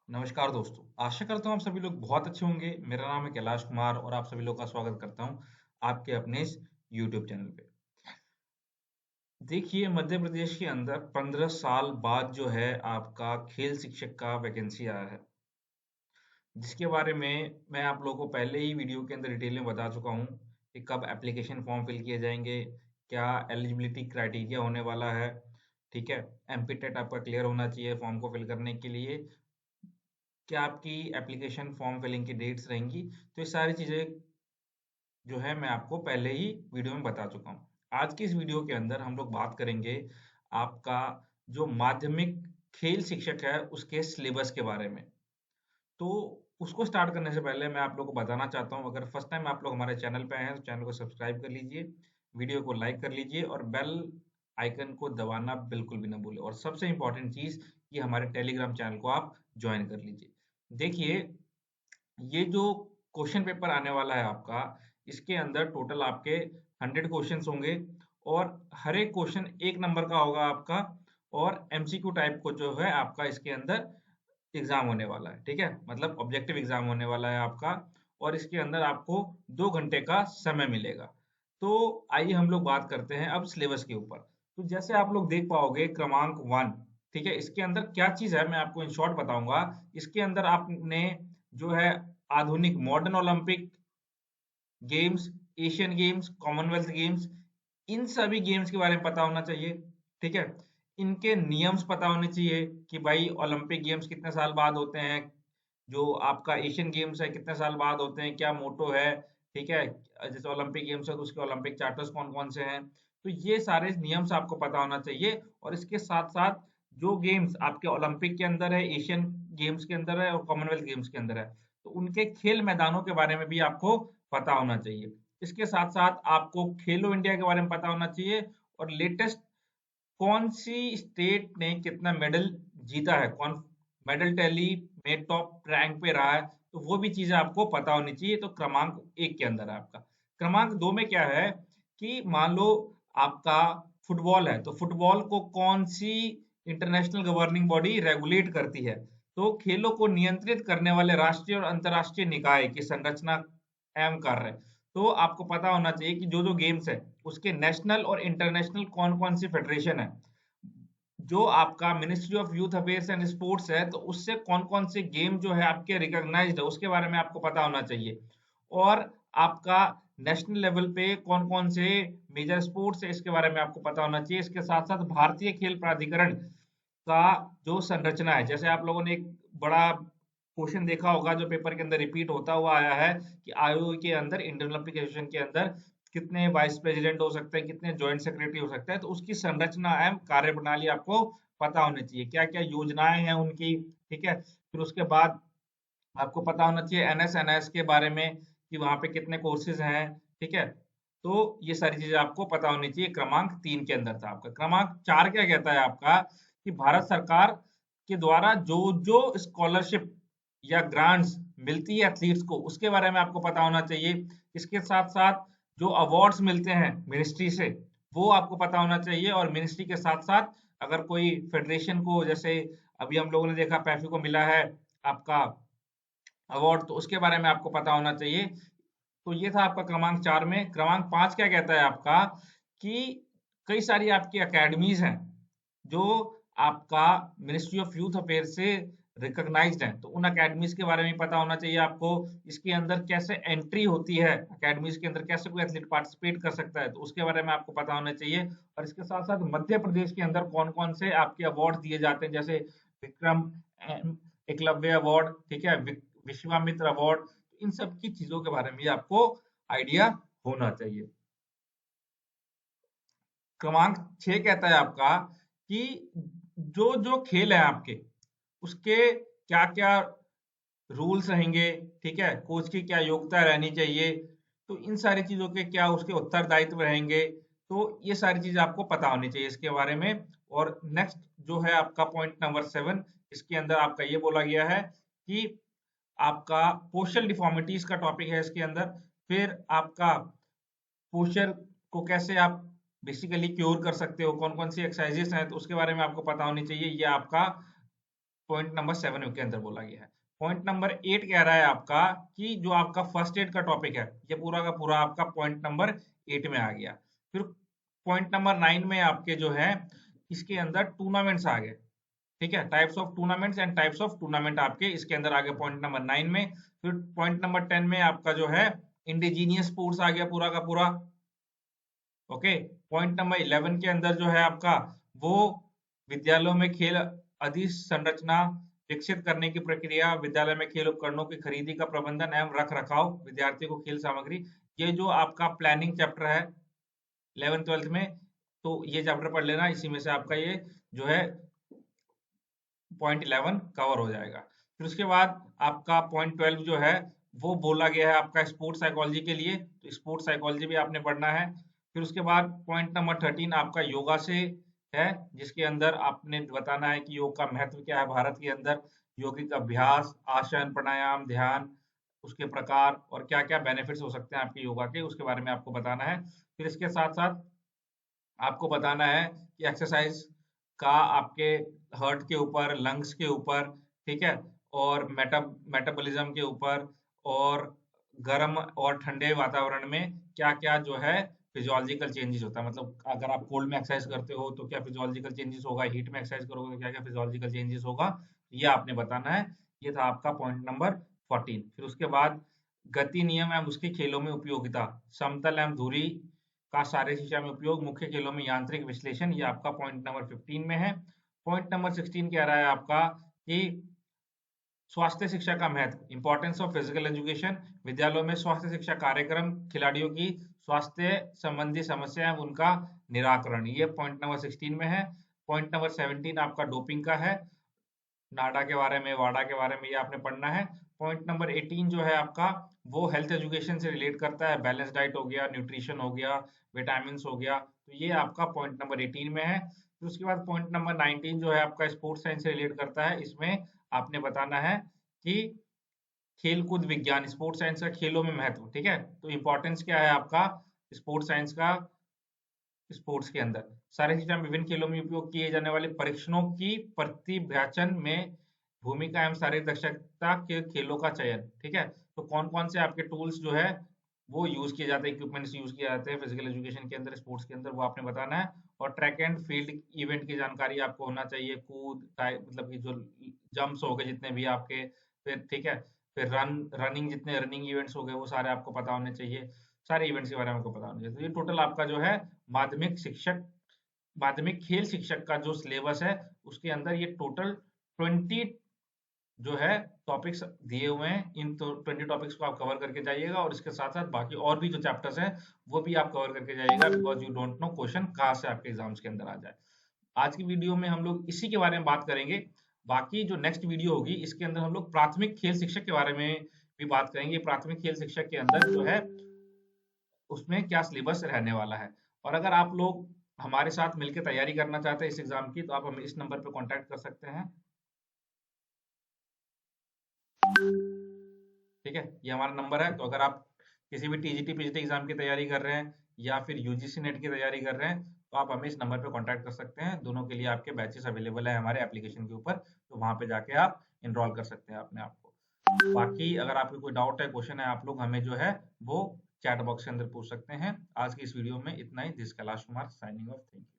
नमस्कार दोस्तों, आशा करता हूँ आप सभी लोग बहुत अच्छे होंगे। मेरा नाम है कैलाश कुमार और आप सभी लोग का स्वागत करता हूँ आपके अपने इस यूट्यूब चैनल पे। देखिए, मध्य प्रदेश के अंदर 15 साल बाद जो है आपका खेल शिक्षक का वैकेंसी आया है, जिसके बारे में मैं आप लोगों को पहले ही वीडियो के अंदर डिटेल में बता चुका हूँ कि कब एप्लीकेशन फॉर्म फिल किए जाएंगे, क्या एलिजिबिलिटी क्राइटेरिया होने वाला है। ठीक है, एमपी टेट आपका क्लियर होना चाहिए फॉर्म को फिल करने के लिए, क्या आपकी एप्लीकेशन फॉर्म फिलिंग की डेट्स रहेंगी। तो ये सारी चीज़ें जो है मैं आपको पहले ही वीडियो में बता चुका हूँ। आज की इस वीडियो के अंदर हम लोग बात करेंगे आपका जो माध्यमिक खेल शिक्षक है उसके सिलेबस के बारे में। तो उसको स्टार्ट करने से पहले मैं आप लोगों को बताना चाहता हूँ, अगर फर्स्ट टाइम आप लोग हमारे चैनल पे आए हैं तो चैनल को सब्सक्राइब कर लीजिए, वीडियो को लाइक कर लीजिए और बेल आइकन को दबाना बिल्कुल भी ना भूलें। और सबसे इम्पोर्टेंट चीज़ कि हमारे टेलीग्राम चैनल को आप ज्वाइन कर लीजिए। देखिए, ये जो क्वेश्चन पेपर आने वाला है आपका, इसके अंदर टोटल आपके 100 क्वेश्चंस होंगे और हर एक क्वेश्चन एक नंबर का होगा आपका। और एमसीक्यू टाइप को जो है आपका इसके अंदर एग्जाम होने वाला है। ठीक है, मतलब ऑब्जेक्टिव एग्जाम होने वाला है आपका और इसके अंदर आपको 2 घंटे का समय मिलेगा। तो आइए हम लोग बात करते हैं अब सिलेबस के ऊपर। तो जैसे आप लोग देख पाओगे क्रमांक 1, ठीक है, इसके अंदर क्या चीज है मैं आपको इन शॉर्ट बताऊंगा। इसके अंदर आपने जो है आधुनिक modern Olympic games, Asian games, commonwealth games, इन सभी गेम्स के बारे में पता होना चाहिए। ठीक है, इनके नियम्स पता होने चाहिए कि भाई ओलंपिक गेम्स कितने साल बाद होते हैं, जो आपका एशियन गेम्स है कितने साल बाद होते हैं, क्या मोटो है। ठीक है, जैसे ओलंपिक गेम्स है तो उसके ओलंपिक चार्टर्स कौन कौन से हैं। तो ये सारे नियम्स आपको पता होना चाहिए। और इसके साथ साथ जो गेम्स आपके ओलंपिक के अंदर है, एशियन गेम्स के अंदर है और कॉमनवेल्थ गेम्स के अंदर है, तो उनके खेल मैदानों के बारे में भी आपको पता होना चाहिए। इसके साथ साथ आपको खेलो इंडिया के बारे में पता होना चाहिए और लेटेस्ट कौन सी स्टेट ने कितना मेडल जीता है, कौन मेडल टैली में टॉप रैंक पे रहा है, तो वो भी चीजें आपको पता होनी चाहिए। तो क्रमांक 1 के अंदर है आपका। क्रमांक 2 में क्या है कि मान लो आपका फुटबॉल है, तो फुटबॉल को कौन सी इंटरनेशनल गवर्निंग बॉडी रेगुलेट करती है। तो खेलों को नियंत्रित करने वाले राष्ट्रीय और अंतर्राष्ट्रीय निकाय की संरचना एवं कार्य। तो आपको पता होना चाहिए कि जो जो गेम्स है उसके नेशनल और इंटरनेशनल कौन कौन सी फेडरेशन है। जो आपका ministry of youth affairs and sports है तो उससे कौन कौन से गेम जो है आपके रिकॉग्नाइज्ड है उसके बारे में आपको पता होना चाहिए। और आपका नेशनल लेवल पे कौन कौन से मेजर स्पोर्ट्स है इसके बारे में आपको पता होना चाहिए। इसके साथ साथ भारतीय खेल प्राधिकरण का जो संरचना है, जैसे आप लोगों ने एक बड़ा क्वेश्चन देखा होगा जो पेपर के अंदर रिपीट होता हुआ आया है कि आयोग के अंदर, इंडियन ओलंपिक एसोसिएशन के अंदर कितने वाइस प्रेसिडेंट हो सकते हैं, कितने जॉइंट सेक्रेटरी हो सकते हैं। तो उसकी संरचना एवं कार्यप्रणाली आपको पता होनी चाहिए, क्या क्या योजनाएं हैं उनकी। ठीक है, फिर उसके बाद आपको पता होना चाहिए एनएस के बारे में कि वहां पे कितने कोर्सेज हैं। ठीक है, तो ये सारी चीजें आपको पता होनी चाहिए। क्रमांक 3 के अंदर था आपका। क्रमांक 4 क्या कहता है आपका कि भारत सरकार के द्वारा जो जो स्कॉलरशिप या ग्रांट्स मिलती है एथलीट्स को उसके बारे में आपको पता होना चाहिए। इसके साथ साथ जो अवार्ड्स मिलते हैं मिनिस्ट्री से वो आपको पता होना चाहिए। और मिनिस्ट्री के साथ साथ अगर कोई फेडरेशन को, जैसे अभी हम लोगों ने देखा पैफी को मिला है आपका अवार्ड, तो उसके बारे में आपको पता होना चाहिए। तो ये था आपका क्रमांक 4 में। क्रमांक 5 क्या कहता है आपका कि कई सारी आपकी अकेडमीज हैं जो आपका मिनिस्ट्री ऑफ यूथ अफेयर से रिकॉग्नाइज्ड हैं, तो उन अकेडमीज के बारे में पता होना चाहिए आपको। इसके अंदर कैसे एंट्री होती है, अकेडमीज के अंदर कैसे कोई एथलीट पार्टिसिपेट कर सकता है, तो उसके बारे में आपको पता होना चाहिए। और इसके साथ साथ मध्य प्रदेश के अंदर कौन कौन से आपके अवार्ड दिए जाते हैं, जैसे विक्रम एकलव्य अवार्ड, ठीक है, विश्वामित्र अवार्ड, इन सब की चीजों के बारे में आपको आइडिया होना चाहिए। क्रमांक 6 कहता है आपका कि जो जो खेल है आपके उसके क्या क्या रूल्स रहेंगे। ठीक है, कोच की क्या योग्यता रहनी चाहिए, तो इन सारी चीजों के क्या उसके उत्तरदायित्व रहेंगे। तो ये सारी चीज आपको पता होनी चाहिए इसके बारे में। और नेक्स्ट जो है आपका पॉइंट नंबर 7, इसके अंदर आपका ये बोला गया है कि आपका पोस्चरल डिफॉर्मिटीज का टॉपिक है इसके अंदर। फिर आपका पोस्चर को कैसे आप बेसिकली क्योर कर सकते हो, कौन कौन सी एक्सरसाइजेस हैं, तो उसके बारे में आपको पता होनी चाहिए। ये आपका पॉइंट नंबर 7 के अंदर बोला गया है। पॉइंट नंबर 8 कह रहा है आपका कि जो आपका फर्स्ट एड का टॉपिक है, ये पूरा का पूरा आपका पॉइंट नंबर 8 में आ गया। फिर पॉइंट नंबर 9 में आपके जो है इसके अंदर टूर्नामेंट्स आ गए, ठीक है, types of tournaments and types of tournament आपके इसके अंदर आ गए पॉइंट नंबर 9 में। फिर पॉइंट नंबर 10 में आपका जो है इंडिजीनियस स्पोर्ट्स आ गया पूरा का पूरा। ओके, पॉइंट नंबर 11 के अंदर जो है आपका वो विद्यालयों में खेल अधोसंरचना विकसित करने की प्रक्रिया, विद्यालय में खेल उपकरणों की खरीदी का प्रबंधन एवं रख रखाव, विद्यार्थियों को खेल सामग्री, ये जो आपका प्लानिंग चैप्टर है 11th-12th में, तो ये चैप्टर पढ़ लेना, इसी में से आपका ये जो है पॉइंट 11 कवर हो जाएगा। फिर उसके बाद आपका पॉइंट 12 जो है वो बोला गया है आपका स्पोर्ट्स साइकोलॉजी के लिए, तो स्पोर्ट्स साइकोलॉजी भी आपने पढ़ना है। फिर उसके बाद पॉइंट नंबर 13 आपका योगा से है, जिसके अंदर आपने बताना है कि योग का महत्व क्या है भारत के अंदर, यौगिक अभ्यास, आसन, प्राणायाम, ध्यान, उसके प्रकार और क्या क्या बेनिफिट्स हो सकते हैं आपके योगा के, उसके बारे में आपको बताना है। फिर इसके साथ साथ आपको बताना है कि एक्सरसाइज का आपके हार्ट के ऊपर, लंग्स के ऊपर, ठीक है, और मेटाबॉलिज्म के ऊपर, और गर्म और ठंडे वातावरण में क्या क्या जो है फिजियोलॉजिकल चेंजेस होता है, मतलब अगर आप कोल्ड में एक्सरसाइज करते हो तो क्या फिजियोलॉजिकल चेंजेस होगा, हीट में एक्सरसाइज करोगे तो क्या क्या फिजियोलॉजिकल चेंजेस होगा, ये आपने बताना है। ये था आपका पॉइंट नंबर 14। फिर उसके बाद गति नियम एवं उसके खेलों में उपयोगिता, समतल एवं धुरी का शारीरिक शिक्षा में उपयोग, मुख्य खेलों में यांत्रिक विश्लेषण, ये आपका पॉइंट नंबर 15 में है। पॉइंट नंबर 16 कह रहा है आपका कि स्वास्थ्य शिक्षा का महत्व, इंपॉर्टेंस ऑफ फिजिकल एजुकेशन, विद्यालयों में स्वास्थ्य शिक्षा कार्यक्रम, खिलाड़ियों की स्वास्थ्य संबंधी समस्या एवं उनका निराकरण, ये पॉइंट नंबर 16 में है। पॉइंट नंबर 17 आपका डोपिंग का है, नाडा के बारे में, वाडा के बारे में ये आपने पढ़ना है। पॉइंट नंबर 18 जो है आपका वो हेल्थ एजुकेशन से रिलेट करता है, बैलेंस डाइट हो गया, न्यूट्रिशन हो गया, विटामिन हो गया, तो ये आपका पॉइंट नंबर 18 में है। फिर उसके बाद पॉइंट नंबर 19 जो है आपका स्पोर्ट्स साइंस से रिलेट करता है, इसमें आपने बताना है कि खेलकूद विज्ञान, स्पोर्ट्स साइंस का खेलों में महत्व, ठीक है, तो इंपॉर्टेंस क्या है आपका स्पोर्ट्स साइंस का स्पोर्ट्स के अंदर, शारीरिक शिक्षा में विभिन्न खेलों में उपयोग किए जाने वाले परीक्षणों की प्रतिभ्याचन में भूमिका एवं शारीरिक दक्षता के खेलों का चयन, ठीक है, तो कौन कौन से आपके टूल्स जो है वो यूज किए जाते हैं, इक्विपमेंट्स यूज किए जाते हैं फिजिकल एजुकेशन के अंदर, स्पोर्ट्स के अंदर, वो आपने बताना है। और ट्रैक एंड फील्ड इवेंट की जानकारी आपको होना चाहिए, कूद मतलब कि जो जंप्स हो गए जितने भी आपके, फिर ठीक है, फिर रनिंग जितने रनिंग इवेंट्स हो गए वो सारे आपको पता होने चाहिए, सारे इवेंट्स के बारे में आपको पता होना चाहिए। तो ये टोटल आपका जो है माध्यमिक शिक्षक माध्यमिक खेल शिक्षक का जो सिलेबस है उसके अंदर ये टोटल 20 जो है टॉपिक्स दिए हुए हैं, इन तो 20 टॉपिक्स को आप कवर करके जाइएगा, और इसके साथ साथ बाकी और भी जो चैप्टर्स हैं वो भी आप कवर करके जाइएगा, because you don't know question कहाँ से आपके एग्जाम्स के अंदर आ जाए। आज की वीडियो में हम लोग इसी के बारे में बात करेंगे। बाकी जो नेक्स्ट वीडियो होगी इसके अंदर हम लोग प्राथमिक खेल शिक्षक के बारे में भी बात करेंगे, प्राथमिक खेल शिक्षक के अंदर जो है उसमें क्या सिलेबस रहने वाला है। और अगर आप लोग हमारे साथ मिलकर तैयारी करना चाहते हैं इस एग्जाम की, तो आप हमें इस नंबर पर कांटेक्ट कर सकते हैं, ठीक है, ये हमारा नंबर है। तो अगर आप किसी भी टीजीटी पीजीटी एग्जाम की तैयारी कर रहे हैं या फिर यूजीसी नेट की तैयारी कर रहे हैं, तो आप हमें इस नंबर पे कांटेक्ट कर सकते हैं। दोनों के लिए आपके बैचेस अवेलेबल है हमारे एप्लीकेशन के ऊपर, तो वहां पे जाके आप इनरोल कर सकते हैं अपने आप को। बाकी अगर आपको कोई डाउट है, क्वेश्चन है, आप लोग हमें जो है वो चैट बॉक्स के अंदर पूछ सकते हैं। आज की इस वीडियो में इतना ही। This Kailash Kumar signing off. Thank you.